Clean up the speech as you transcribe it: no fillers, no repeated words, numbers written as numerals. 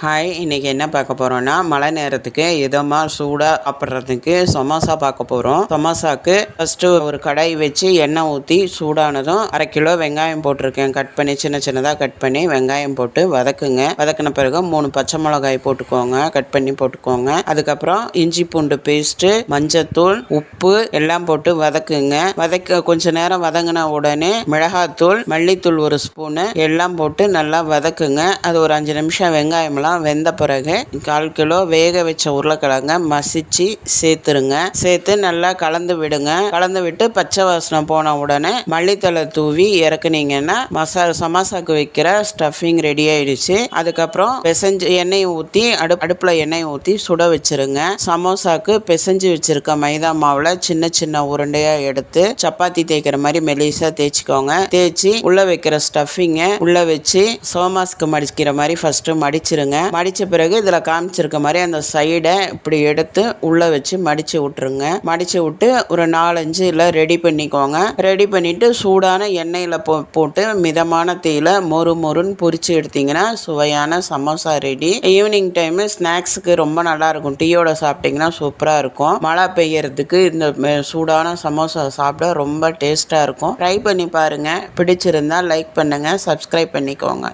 Hi, இன்னைக்கு என்ன பார்க்க போறோம்னா, மழை நேரத்துக்கு இதமாக சூடாக சாப்பிட்றதுக்கு சமோசா பார்க்க போகிறோம். சமோசாக்கு ஃபஸ்ட்டு ஒரு கடாய் வச்சு எண்ணெய் ஊற்றி சூடானதும் 1/2 கிலோ வெங்காயம் போட்டிருக்கேன். கட் பண்ணி சின்ன சின்னதாக கட் பண்ணி வெங்காயம் போட்டு வதக்குங்க. வதக்கின பிறகு 3 பச்சை மிளகாய் போட்டுக்கோங்க, கட் பண்ணி போட்டுக்கோங்க. அதுக்கப்புறம் இஞ்சி பூண்டு பேஸ்ட்டு, மஞ்சத்தூள், உப்பு எல்லாம் போட்டு வதக்குங்க. கொஞ்ச நேரம் வதங்கின உடனே மிளகாத்தூள், மல்லித்தூள் 1 ஸ்பூனு எல்லாம் போட்டு நல்லா வதக்குங்க. அது ஒரு 5 நிமிஷம் வெங்காயம் வெந்த பிறகு 1/4 கிலோ வேக வச்ச உருளைக்கிழங்க மசிச்சு சேர்த்துருங்க. சேர்த்து நல்லா கலந்து விடுங்க. கலந்து விட்டு பச்சை வாசனை போன உடனே மல்லித்தலை தூவி இறக்குனீங்கன்னா சமோசாக்கு வைக்கிற ஸ்டஃபிங் ரெடி ஆயிடுச்சு. அதுக்கப்புறம் பிசைஞ்சு எண்ணெய் ஊற்றி அடுப்புல எண்ணெய் ஊற்றி சுட வச்சிருங்க. சமோசாக்கு பிசைஞ்சு வச்சிருக்க மைதா மாவுல சின்ன சின்ன உருண்டையா எடுத்து சப்பாத்தி தேய்க்கிற மாதிரி மெலிசா தேய்ச்சிக்கோங்க. தேய்ச்சி உள்ள வைக்கிற ஸ்டஃபிங்க உள்ள வச்சு சோமாஸ்க்கு மடிக்கிற மாதிரி ஃபர்ஸ்ட் மடிச்சிருங்க. மடிச்ச பிறகு இதுல காமிச்சிருக்க மாதிரி அந்த சைடை இப்படி எடுத்து உள்ள வச்சு மடிச்சு விட்டுருங்க. மடிச்சு விட்டு ஒரு 4-5 ரெடி பண்ணிக்கோங்க. ரெடி பண்ணிட்டு சூடான எண்ணெயில போட்டு மிதமான தீயில மொறுன்னு பொரிச்சு எடுத்தீங்கன்னா சுவையான சமோசா ரெடி. ஈவினிங் டைம் ஸ்நாக்ஸுக்கு ரொம்ப நல்லா இருக்கும். டீயோட சாப்பிட்டீங்கன்னா சூப்பரா இருக்கும். மழை பெய்யறதுக்கு இந்த சூடான சமோசா சாப்பிட ரொம்ப டேஸ்டா இருக்கும். ட்ரை பண்ணி பாருங்க. பிடிச்சிருந்தா லைக் பண்ணுங்க, சப்ஸ்கிரைப் பண்ணிக்கோங்க.